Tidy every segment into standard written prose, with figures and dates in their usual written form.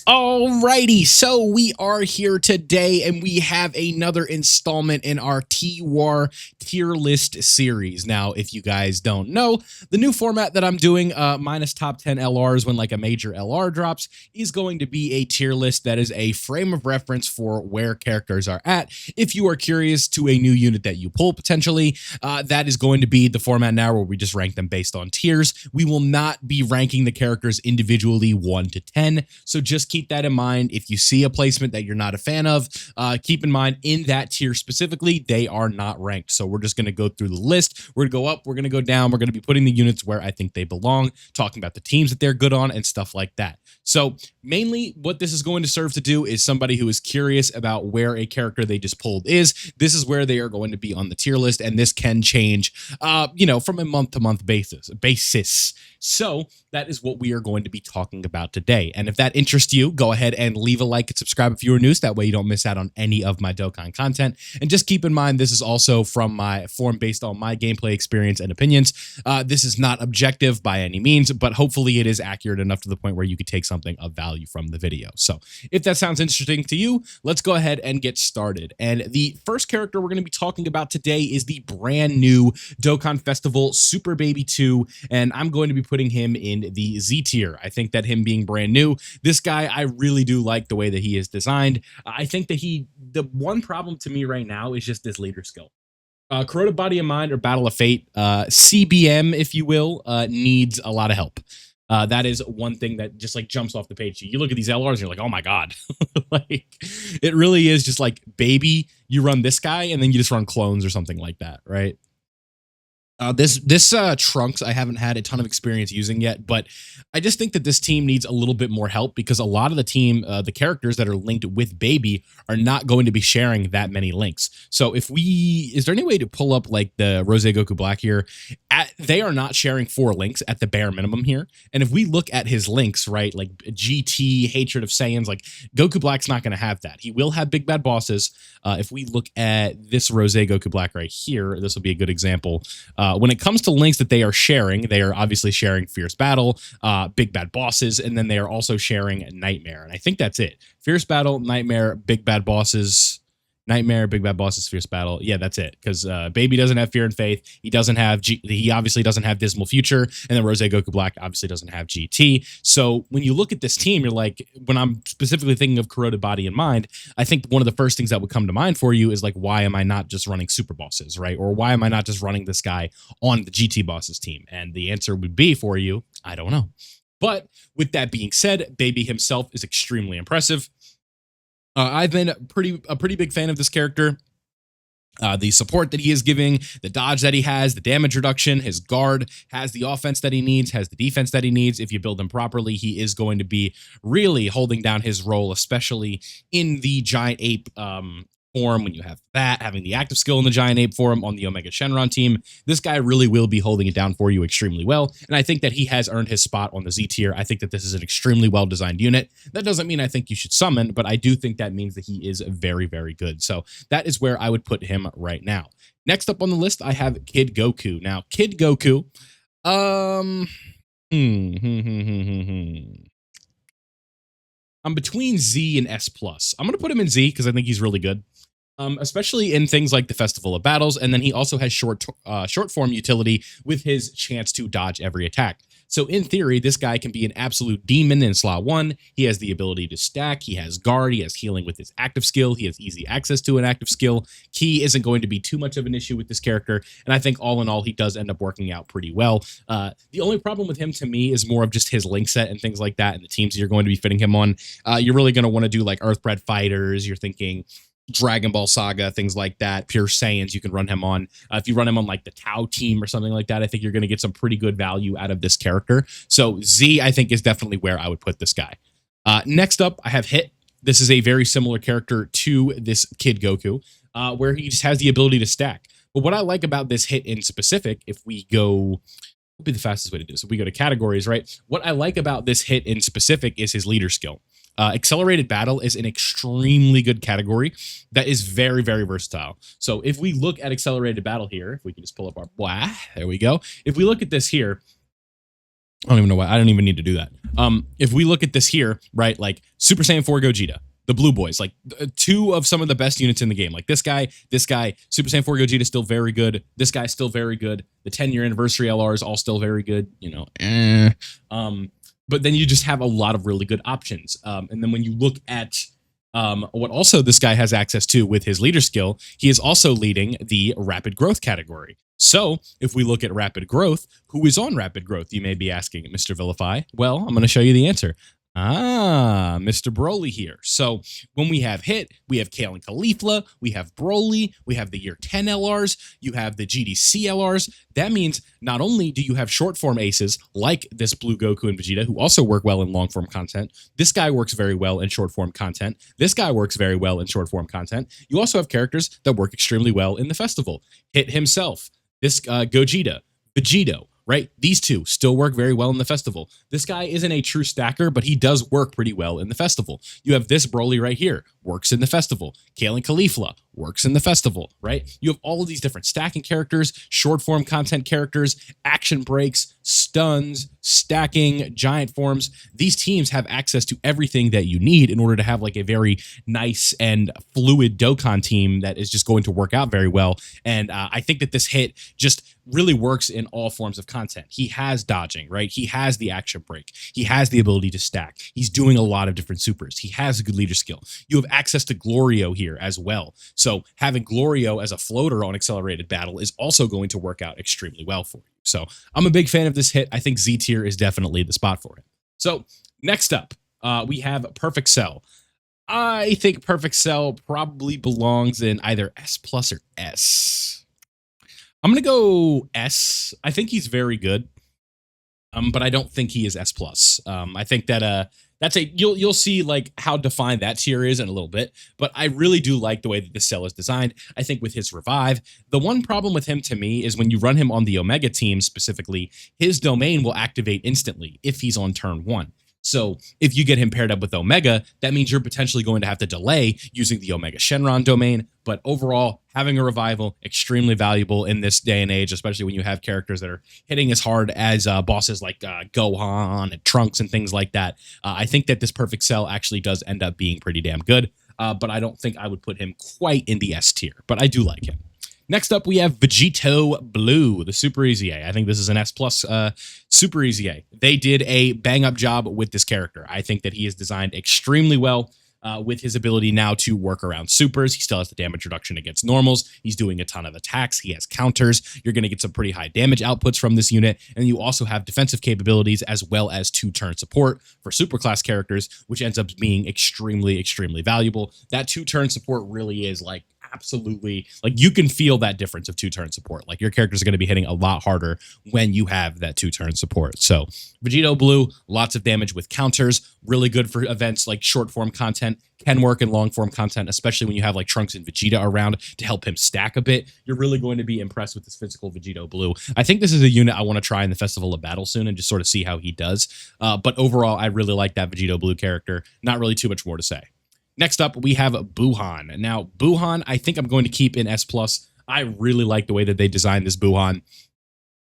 Alrighty, so we are here today and we have another installment in our TUR tier list series. Now, if you guys don't know, the new format that I'm doing, minus top 10 LRs when like a major LR drops, is going to be a tier list that is a frame of reference for where characters are at. If you are curious to a new unit that you pull potentially, that is going to be the format now where we just rank them based on tiers. We will not be ranking the characters individually 1 to 10, so just keep that in mind. If you see a placement that you're not a fan of, keep in mind in that tier specifically, they are not ranked. So we're just going to go through the list. We're going to go up, we're going to go down. We're going to be putting the units where I think they belong, talking about the teams that they're good on and stuff like that. So mainly what this is going to serve to do is somebody who is curious about where a character they just pulled is. This is where they are going to be on the tier list, and this can change, from a month-to-month basis. So that is what we are going to be talking about today. And if that interests you, go ahead and leave a like and subscribe if you are new, so that way you don't miss out on any of my Dokkan content. And just keep in mind, this is also from my form based on my gameplay experience and opinions. This is not objective by any means, but hopefully it is accurate enough to the point where you could take something of value from the video. So if that sounds interesting to you, let's go ahead and get started. And the first character we're going to be talking about today is the brand new Dokkan Festival Super Baby 2, and I'm going to be putting him in the Z tier. I think that him being brand new, this guy, I really do like the way that he is designed. I think that the one problem to me right now is just this leader skill. Corroded Body and Mind or Battle of Fate, CBM, if you will, needs a lot of help. That is one thing that just like jumps off the page. You look at these LRs and you're like, oh my God. Like, it really is just like, baby, you run this guy and then you just run clones or something like that, right? This Trunks I haven't had a ton of experience using yet, but I just think that this team needs a little bit more help because a lot of the team, the characters that are linked with Baby are not going to be sharing that many links. So is there any way to pull up like the Rosé Goku Black here? They are not sharing 4 links at the bare minimum here. And if we look at his links, right, like GT, Hatred of Saiyans, like Goku Black's not going to have that. He will have big bad bosses. If we look at this Rosé Goku Black right here, this will be a good example. When it comes to links that they are sharing, they are obviously sharing Fierce Battle, Big Bad Bosses, and then they are also sharing Nightmare. And I think that's it. Fierce Battle, Nightmare, Big Bad Bosses, Nightmare, Big Bad Bosses, Fierce Battle. Yeah, that's it. Because Baby doesn't have Fear and Faith. He doesn't have he obviously doesn't have Dismal Future, and then Rosé Goku Black obviously doesn't have GT. So when you look at this team, you're like, when I'm specifically thinking of Corroded Body and Mind, I think one of the first things that would come to mind for you is like, why am I not just running Super Bosses, right? Or why am I not just running this guy on the GT Bosses team? And the answer would be for you, I don't know. But with that being said, Baby himself is extremely impressive. I've been a pretty big fan of this character. The support that he is giving, the dodge that he has, the damage reduction, his guard has the offense that he needs, has the defense that he needs. If you build him properly, he is going to be really holding down his role, especially in the Giant Ape form. When you have that, having the active skill in the Giant Ape form on the Omega Shenron team, this guy really will be holding it down for you extremely well. And I think that he has earned his spot on the Z tier. I think that this is an extremely well-designed unit. That doesn't mean I think you should summon, but I do think that means that he is very, very good. So that is where I would put him right now. Next up on the list, I have Kid Goku. Now, Kid Goku, I'm between Z and S+. I'm going to put him in Z because I think he's really good. Especially in things like the Festival of Battles, and then he also has short form utility with his chance to dodge every attack. So in theory, this guy can be an absolute demon in slot 1. He has the ability to stack, he has guard, he has healing with his active skill, he has easy access to an active skill. Key isn't going to be too much of an issue with this character, and I think all in all, he does end up working out pretty well. The only problem with him to me is more of just his link set and things like that, and the teams that you're going to be fitting him on. You're really going to want to do like Earthbred Fighters, you're thinking Dragon Ball Saga, things like that. Pure Saiyans, you can run him on. If you run him on like the Tau team or something like that, I think you're going to get some pretty good value out of this character. So Z, I think, is definitely where I would put this guy. Next up, I have Hit. This is a very similar character to this Kid Goku, where he just has the ability to stack. But what I like about this Hit in specific, if we go, what would be the fastest way to do this? If we go to categories, right? What I like about this Hit in specific is his leader skill. Accelerated Battle is an extremely good category that is very, very versatile. So if we look at Accelerated Battle here, if we can just pull up our, there we go. If we look at this here, I don't even know why. I don't even need to do that. If we look at this here, right, like Super Saiyan 4 Gogeta, the Blue Boys, like two of some of the best units in the game. Like this guy, Super Saiyan 4 Gogeta still very good. This guy's still very good. The 10-year anniversary LRs all still very good. You know, but then you just have a lot of really good options. And then when you look at what also this guy has access to with his leader skill, he is also leading the rapid growth category. So if we look at rapid growth, who is on rapid growth, you may be asking, Mr. Vilify? Well, I'm going to show you the answer. Mr. Broly here. So when we have Hit, we have Kale and Caulifla, we have Broly, we have the year 10 LRs, you have the GDC LRs. That means not only do you have short form aces like this Blue Goku and Vegeta, who also work well in long form content, this guy works very well in short form content, this guy works very well in short form content. You also have characters that work extremely well in the festival. Hit himself, this Gogeta, Vegito, right? These two still work very well in the festival. This guy isn't a true stacker, but he does work pretty well in the festival. You have this Broly right here, works in the festival. Kale and Caulifla, works in the festival, right? You have all of these different stacking characters, short form content characters, action breaks, stuns, stacking, giant forms. These teams have access to everything that you need in order to have like a very nice and fluid Dokkan team that is just going to work out very well. And I think that this Hit just really works in all forms of content. He has dodging, right? He has the action break. He has the ability to stack. He's doing a lot of different supers. He has a good leader skill. You have access to Glorio here as well. So having Glorio as a floater on accelerated battle is also going to work out extremely well for you. So I'm a big fan of this Hit. I think Z tier is definitely the spot for it. So next up, we have Perfect Cell. I think Perfect Cell probably belongs in either S plus or S. I'm going to go S. I think he's very good, but I don't think he is S plus. I think that that's you'll see like how defined that tier is in a little bit, but I really do like the way that this cell is designed. I think with his revive, the one problem with him to me is when you run him on the Omega team specifically, his domain will activate instantly if he's on turn 1. So if you get him paired up with Omega, that means you're potentially going to have to delay using the Omega Shenron domain. But overall, having a revival, extremely valuable in this day and age, especially when you have characters that are hitting as hard as bosses like Gohan and Trunks and things like that. I think that this Perfect Cell actually does end up being pretty damn good. But I don't think I would put him quite in the S tier, but I do like him. Next up, we have Vegito Blue, the Super Easy A. I think this is an S plus Super Easy A. They did a bang up job with this character. I think that he is designed extremely well with his ability now to work around supers. He still has the damage reduction against normals. He's doing a ton of attacks. He has counters. You're going to get some pretty high damage outputs from this unit. And you also have defensive capabilities as well as 2-turn support for superclass characters, which ends up being extremely, extremely valuable. That 2-turn support really is like absolutely, like you can feel that difference of 2-turn support. Like your characters are going to be hitting a lot harder when you have that 2-turn support. So Vegito Blue, lots of damage with counters, really good for events like short form content, can work in long form content, especially when you have like Trunks and Vegeta around to help him stack a bit. You're really going to be impressed with this physical Vegito Blue. I think this is a unit I want to try in the Festival of Battle soon and just sort of see how he does. But overall, I really like that Vegito Blue character. Not really too much more to say. Next up, we have Buuhan. Now, Buuhan, I think I'm going to keep in S+. I really like the way that they designed this Buuhan.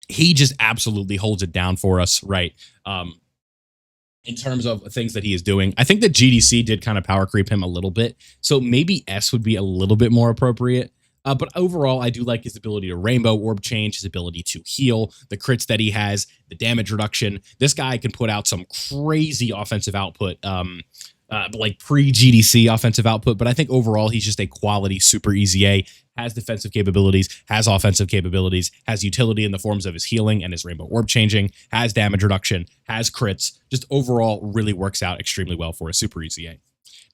He just absolutely holds it down for us, right? In terms of things that he is doing. I think that GDC did kind of power creep him a little bit, so maybe S would be a little bit more appropriate. But overall, I do like his ability to rainbow orb change, his ability to heal, the crits that he has, the damage reduction. This guy can put out some crazy offensive output, like pre-GDC offensive output, but I think overall he's just a quality Super Easy A, has defensive capabilities, has offensive capabilities, has utility in the forms of his healing and his rainbow orb changing, has damage reduction, has crits, just overall really works out extremely well for a Super Easy A.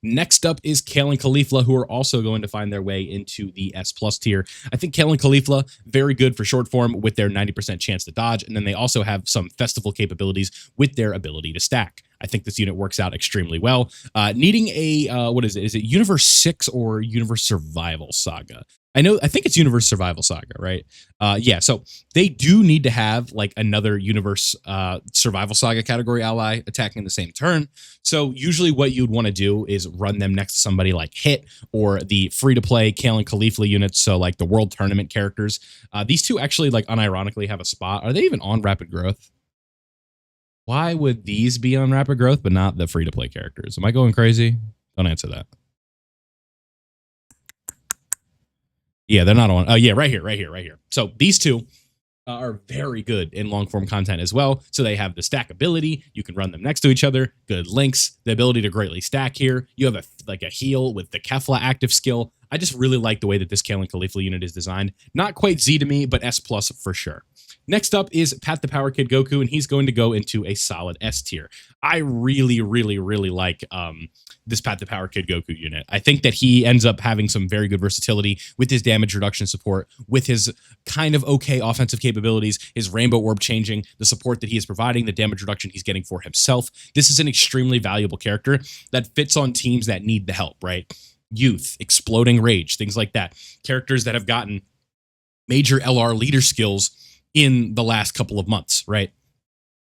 Next up is Kale and Caulifla, who are also going to find their way into the S+ tier. I think Kale and Caulifla, very good for short form with their 90% chance to dodge, and then they also have some festival capabilities with their ability to stack. I think this unit works out extremely well. Needing a, what is it? Is it Universe 6 or Universe Survival Saga? I think it's Universe Survival Saga, right? Yeah, so they do need to have like another Universe Survival Saga category ally attacking the same turn. So usually what you'd want to do is run them next to somebody like Hit or the free-to-play Kale and Caulifla units, so like the World Tournament characters. These two actually like unironically have a spot. Are they even on Rapid Growth? Why would these be on rapid growth, but not the free-to-play characters? Am I going crazy? Don't answer that. Yeah, they're not on. Oh, yeah, right here, right here, right here. So these two are very good in long form content as well. So they have the stackability. You can run them next to each other. Good links. The ability to greatly stack here. You have a heal with the Caulifla active skill. I just really like the way that this Kale and Caulifla unit is designed. Not quite Z to me, but S plus for sure. Next up is Pat the Power Kid Goku, and he's going to go into a solid S tier. I really, really, really like this Pat the Power Kid Goku unit. I think that he ends up having some very good versatility with his damage reduction support, with his kind of okay offensive capabilities, his rainbow orb changing, the support that he is providing, the damage reduction he's getting for himself. This is an extremely valuable character that fits on teams that need the help, right? Youth, exploding rage, things like that. Characters that have gotten major LR leader skills in the last couple of months, right?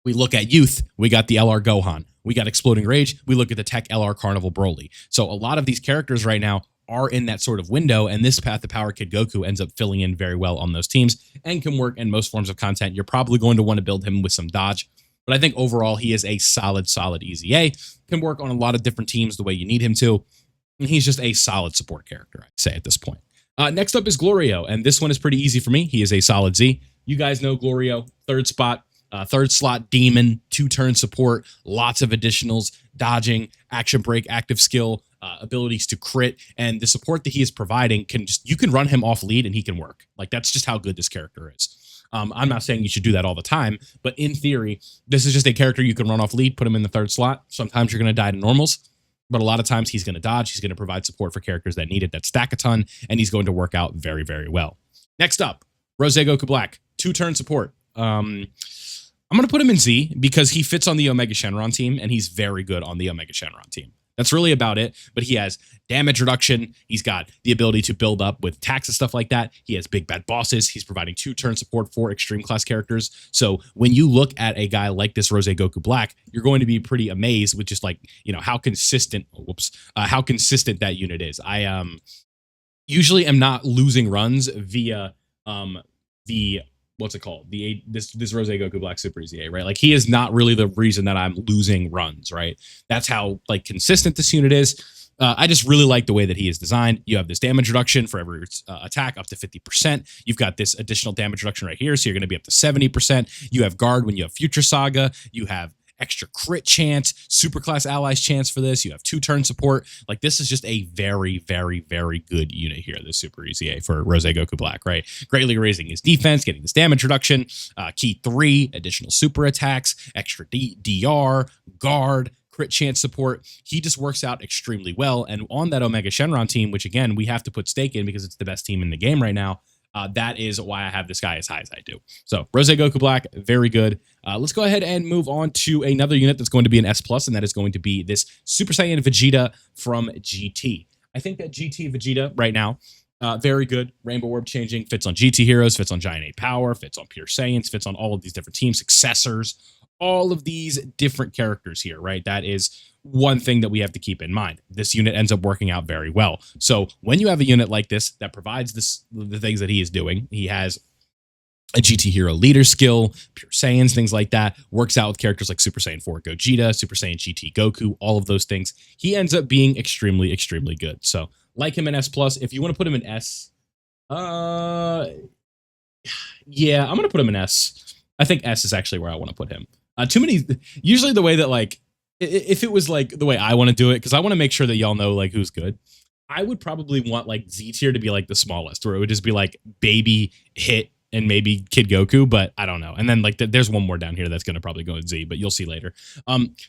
We look at youth, we got the LR Gohan. We got exploding rage, we look at the tech LR Carnival Broly. So a lot of these characters right now are in that sort of window, and this Path the Power Kid Goku ends up filling in very well on those teams and can work in most forms of content. You're probably going to want to build him with some dodge, but I think overall he is a solid easy A. Can work on a lot of different teams the way you need him to, and he's just a solid support character, I'd say at this point. Next up is Glorio, and this one is pretty easy for me. He is a solid Z. You guys know Glorio, third spot. Third slot demon, 2-turn support, lots of additionals, dodging, action break, active skill, abilities to crit, and the support that he is providing you can run him off lead and he can work. Like, that's just how good this character is. I'm not saying you should do that all the time, but in theory, this is just a character you can run off lead, put him in the third slot. Sometimes you're going to die to normals, but a lot of times he's going to dodge. He's going to provide support for characters that need it, that stack a ton, and he's going to work out very, very well. Next up, Rosé Goku Black, 2-turn support. I'm going to put him in Z because he fits on the Omega Shenron team, and he's very good on the Omega Shenron team. That's really about it, but he has damage reduction. He's got the ability to build up with attacks and stuff like that. He has big bad bosses. He's providing 2-turn support for extreme class characters. So when you look at a guy like this Rosé Goku Black, you're going to be pretty amazed with just like, how consistent, how consistent that unit is. I usually am not losing runs via the what's it called? This Rosé Goku Black Super Easy A, right? Like, he is not really the reason that I'm losing runs, right? That's how like consistent this unit is. I just really like the way that he is designed. You have this damage reduction for every attack up to 50%. You've got this additional damage reduction right here, so you're going to be up to 70%. You have guard when you have Future Saga. You have extra crit chance, super class allies chance for this. You have 2-turn support. Like, this is just a very, very, very good unit here, this Super Easy A for Rosé Goku Black, right? Greatly raising his defense, getting this damage reduction, key 3, additional super attacks, extra DR, guard, crit chance support. He just works out extremely well. And on that Omega Shenron team, which again, we have to put stake in because it's the best team in the game right now, that is why I have this guy as high as I do. So Rosé Goku Black, very good. Let's go ahead and move on to another unit that's going to be an S+, and that is going to be this Super Saiyan Vegeta from GT. I think that GT Vegeta right now, very good. Rainbow Orb changing, fits on GT heroes, fits on Giant 8 Power, fits on Pure Saiyans, fits on all of these different teams, successors, all of these different characters here, right? That is one thing that we have to keep in mind. This unit ends up working out very well. So when you have a unit like this that provides the things that he is doing, he has a GT hero leader skill, Pure Saiyans, things like that, works out with characters like Super Saiyan 4 Gogeta, Super Saiyan GT Goku, all of those things. He ends up being extremely, extremely good. So like him in S+. If you want to put him in S, yeah, I'm going to put him in S. I think S is actually where I want to put him. Too many, usually the way that like, if it was like the way I want to do it, because I want to make sure that y'all know like who's good, I would probably want like Z tier to be like the smallest, where it would just be like Baby, Hit, and maybe Kid Goku, but I don't know. And then like there's one more down here that's going to probably go in Z, but you'll see later.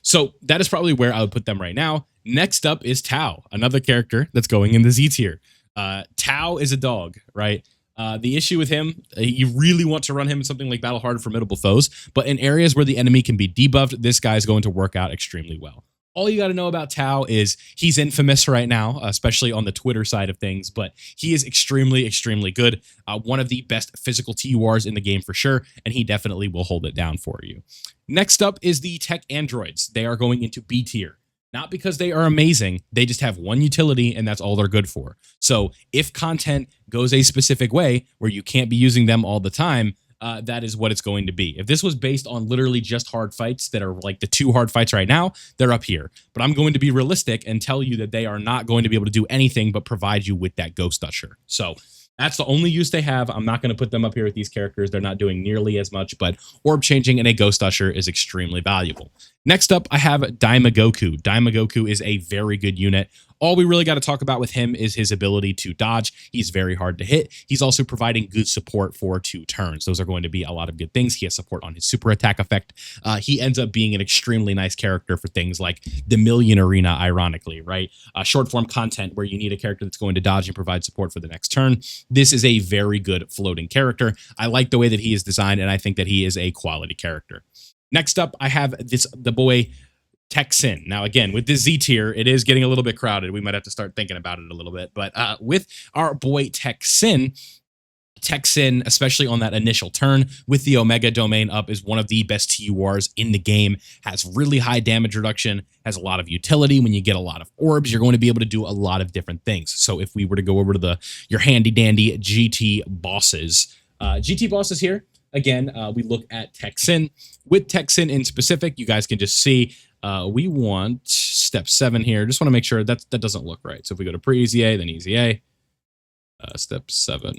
So that is probably where I would put them right now. Next up is Tao, another character that's going in the Z tier. Tao is a dog, right? The issue with him, you really want to run him in something like Battle Hard Formidable Foes, but in areas where the enemy can be debuffed, this guy is going to work out extremely well. All you got to know about Tao is he's infamous right now, especially on the Twitter side of things, but he is extremely, extremely good. One of the best physical TURs in the game for sure, and he definitely will hold it down for you. Next up is the Tech Androids. They are going into B tier. Not because they are amazing, they just have one utility and that's all they're good for. So if content goes a specific way where you can't be using them all the time, that is what it's going to be. If this was based on literally just hard fights that are like the 2 hard fights right now, they're up here. But I'm going to be realistic and tell you that they are not going to be able to do anything but provide you with that Ghost Usher. So that's the only use they have. I'm not going to put them up here with these characters. They're not doing nearly as much, but orb changing and a Ghost Usher is extremely valuable. Next up, I have Daimoku. Daimoku is a very good unit. All we really got to talk about with him is his ability to dodge. He's very hard to hit. He's also providing good support for 2 turns. Those are going to be a lot of good things. He has support on his super attack effect. He ends up being an extremely nice character for things like the Million Arena, ironically, right? Short form content where you need a character that's going to dodge and provide support for the next turn. This is a very good floating character. I like the way that he is designed, and I think that he is a quality character. Next up, I have the boy Techin. Now, again, with this Z tier, it is getting a little bit crowded. We might have to start thinking about it a little bit. But with our boy Techin, especially on that initial turn with the Omega domain up, is one of the best TURs in the game. Has really high damage reduction, has a lot of utility. When you get a lot of orbs, you're going to be able to do a lot of different things. So if we were to go over to your handy dandy GT bosses here, again, we look at Techin. With Techin in specific, you guys can just see we want step 7 here. Just want to make sure that doesn't look right. So if we go to pre-easy A, then easy A, step 7.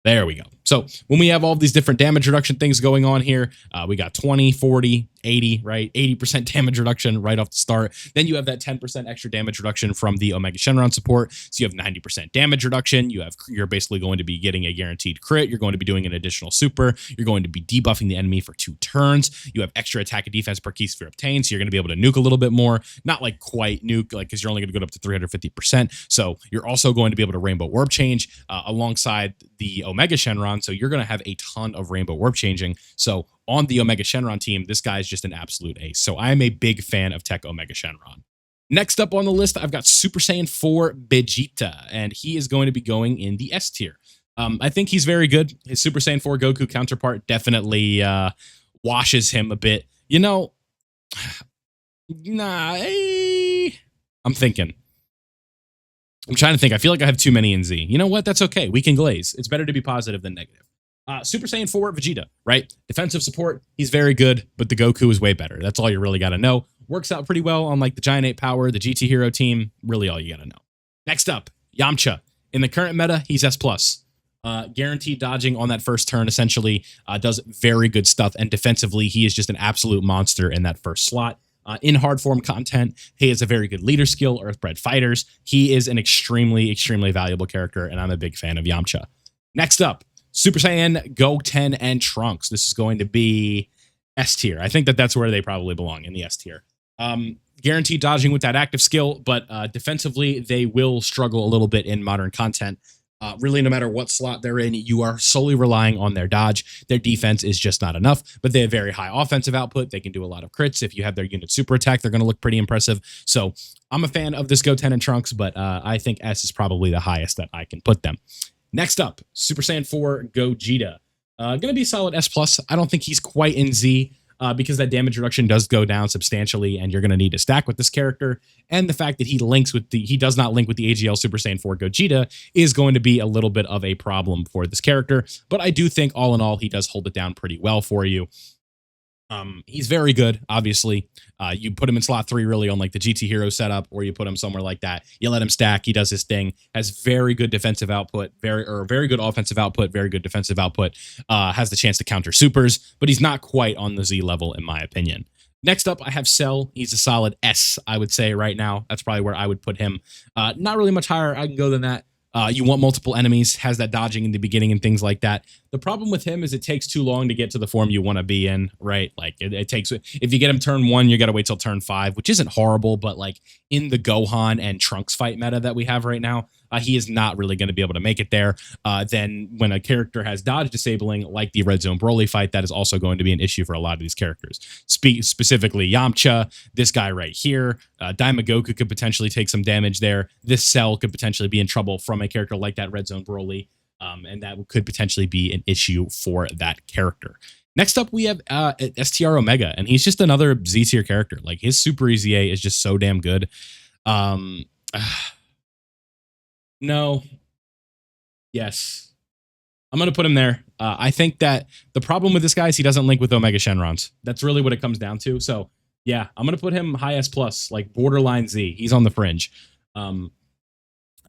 There we go. So when we have all these different damage reduction things going on here, we got 20, 40, 80, right? 80% damage reduction right off the start. Then you have that 10% extra damage reduction from the Omega Shenron support. So you have 90% damage reduction. You're basically going to be getting a guaranteed crit. You're going to be doing an additional super. You're going to be debuffing the enemy for 2 turns. You have extra attack and defense per key sphere obtained. So you're going to be able to nuke a little bit more. Not like quite nuke, like because you're only going to go up to 350%. So you're also going to be able to rainbow orb change alongside the Omega Shenron. So you're going to have a ton of rainbow orb changing. So on the Omega Shenron team, this guy is just an absolute ace. So I am a big fan of Tech Omega Shenron. Next up on the list, I've got Super Saiyan 4 Vegeta, and he is going to be going in the S tier. I think he's very good. His Super Saiyan 4 Goku counterpart definitely washes him a bit. You know, I'm thinking. I'm trying to think. I feel like I have too many in Z. You know what? That's okay. We can glaze. It's better to be positive than negative. Super Saiyan 4 Vegeta, right? Defensive support, he's very good, but the Goku is way better. That's all you really got to know. Works out pretty well on like the Giant 8 Power, the GT Hero team, really all you got to know. Next up, Yamcha. In the current meta, he's S+. Guaranteed dodging on that first turn, essentially, does very good stuff, and defensively, he is just an absolute monster in that first slot. In hard form content, he has a very good leader skill, Earthbred Fighters. He is an extremely, extremely valuable character, and I'm a big fan of Yamcha. Next up, Super Saiyan, Goten, and Trunks. This is going to be S tier. I think that's where they probably belong, in the S tier. Guaranteed dodging with that active skill, but defensively, they will struggle a little bit in modern content. Really, no matter what slot they're in, you are solely relying on their dodge. Their defense is just not enough, but they have very high offensive output. They can do a lot of crits. If you have their unit super attack, they're going to look pretty impressive. So I'm a fan of this Goten and Trunks, but I think S is probably the highest that I can put them. Next up, Super Saiyan 4 Gogeta. Going to be solid S+. I don't think he's quite in Z because that damage reduction does go down substantially, and you're going to need to stack with this character. And the fact that he does not link with the AGL Super Saiyan 4 Gogeta is going to be a little bit of a problem for this character. But I do think all in all, he does hold it down pretty well for you. He's very good, obviously. You put him in slot 3 really on like the GT Hero setup, or you put him somewhere like that. You let him stack, he does his thing, has very good defensive output, very good offensive output, very good defensive output, has the chance to counter supers, but he's not quite on the Z level in my opinion. Next up, I have Cell. He's a solid S, I would say right now. That's probably where I would put him. Not really much higher I can go than that. You want multiple enemies, has that dodging in the beginning and things like that. The problem with him is it takes too long to get to the form you want to be in, right? Like it takes, if you get him turn 1, you got to wait till turn 5, which isn't horrible, but like in the Gohan and Trunks fight meta that we have right now, he is not really going to be able to make it there. Then when a character has dodge disabling, like the Red Zone Broly fight, that is also going to be an issue for a lot of these characters. Specifically Yamcha, this guy right here, Daimoku could potentially take some damage there. This Cell could potentially be in trouble from a character like that Red Zone Broly, and that could potentially be an issue for that character. Next up, we have STR Omega, and he's just another Z tier character. Like his Super Easy A is just so damn good. No. Yes. I'm going to put him there. I think that the problem with this guy is he doesn't link with Omega Shenrons. That's really what it comes down to. So yeah, I'm going to put him high S plus, like borderline Z. He's on the fringe.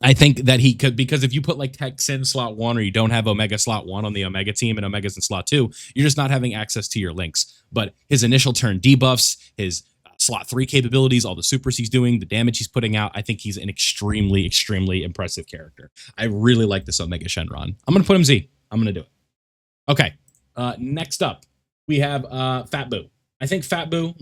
I think that he could, because if you put like Techin slot 1 or you don't have Omega slot 1 on the Omega team and Omega's in slot 2, you're just not having access to your links. But his initial turn debuffs, his slot 3 capabilities, all the supers he's doing, the damage he's putting out, I think he's an extremely, extremely impressive character. I really like this Omega Shenron. I'm going to put him Z. I'm going to do it. Okay. Next up, we have Fat Boo. I think Fat Boo,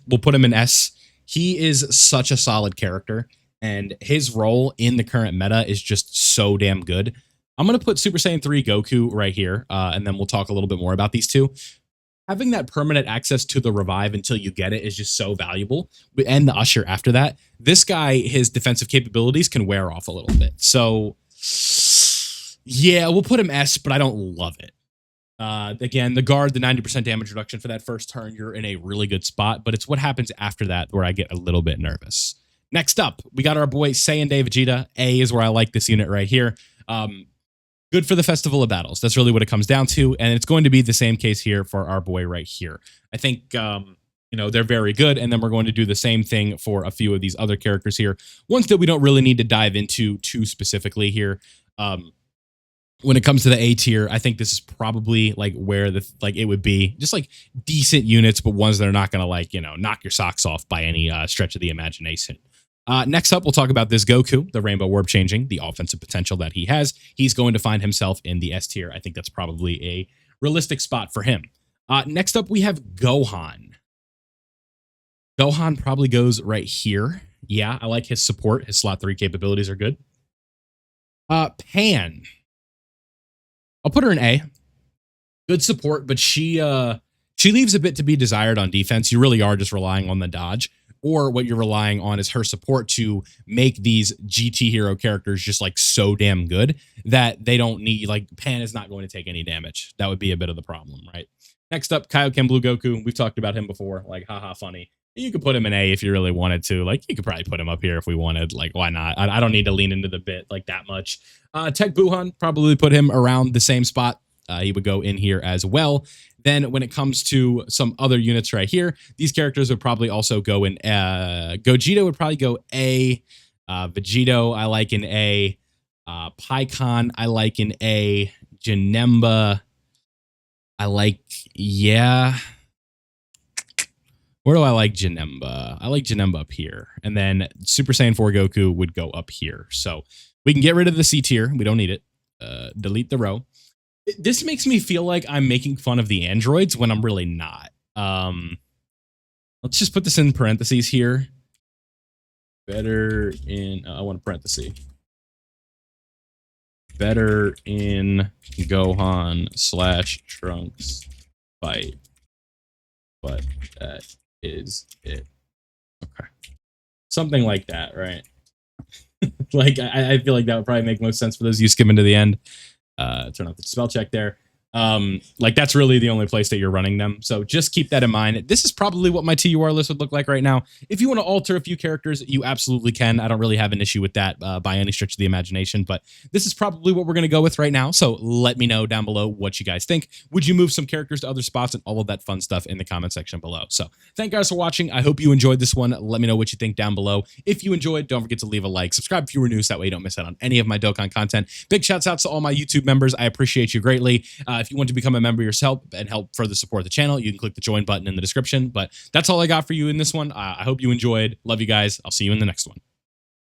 we'll put him in S. He is such a solid character, and his role in the current meta is just so damn good. I'm going to put Super Saiyan 3 Goku right here, and then we'll talk a little bit more about these two. Having that permanent access to the revive until you get it is just so valuable. And the Usher after that. This guy, his defensive capabilities can wear off a little bit. So, yeah, we'll put him S, but I don't love it. Again, the guard, the 90% damage reduction for that first turn, you're in a really good spot, but it's what happens after that where I get a little bit nervous. Next up, we got our boy Saiyan Day Vegeta. A is where I like this unit right here. Good for the Festival of Battles. That's really what it comes down to, and it's going to be the same case here for our boy right here. I think, they're very good, and then we're going to do the same thing for a few of these other characters here. Ones that we don't really need to dive into too specifically here. When it comes to the A tier, I think this is probably like where it would be just like decent units, but ones that are not going to knock your socks off by any stretch of the imagination. Next up, we'll talk about this Goku, the Rainbow Warp changing, the offensive potential that he has. He's going to find himself in the S tier. I think that's probably a realistic spot for him. Next up, we have Gohan. Gohan probably goes right here. Yeah, I like his support. His slot 3 capabilities are good. Pan. I'll put her in A. Good support, but she leaves a bit to be desired on defense. You really are just relying on the dodge, or what you're relying on is her support to make these GT hero characters just like so damn good that they don't need, like, Pan is not going to take any damage. That would be a bit of the problem, right? Next up, Kaioken Blue Goku. We've talked about him before, like, haha, funny. You could put him in A if you really wanted to. Like, you could probably put him up here if we wanted. Like, why not? I don't need to lean into the bit like that much. Tech Buuhan, probably put him around the same spot. He would go in here as well. Then when it comes to some other units right here, these characters would probably also go in. Gogeta would probably go A. Vegito, I like in A. Pycon, I like in A. Janemba, I like, yeah. Where do I like Janemba? I like Janemba up here. And then Super Saiyan 4 Goku would go up here. So we can get rid of the C tier. We don't need it. Delete the row. This makes me feel like I'm making fun of the androids when I'm really not. Let's just put this in parentheses here. Better in, I want a parenthesis. Better in Gohan / Trunks fight. But that is it. Okay. Something like that, right? Like, I feel like that would probably make most sense for those of you skimming to the end. Turn off the spell check there. Like, that's really the only place that you're running them. So just keep that in mind. This is probably what my TUR list would look like right now. If you want to alter a few characters, you absolutely can. I don't really have an issue with that by any stretch of the imagination, but this is probably what we're going to go with right now. So let me know down below what you guys think. Would you move some characters to other spots, and all of that fun stuff in the comment section below. So thank you guys for watching. I hope you enjoyed this one. Let me know what you think down below. If you enjoyed, don't forget to leave a like, subscribe if you were new, so that way you don't miss out on any of my Dokkan content. Big shouts out to all my YouTube members. I appreciate you greatly. If you want to become a member yourself and help further support the channel, you can click the join button in the description. But that's all I got for you in this one. I hope you enjoyed. Love you guys. I'll see you in the next one.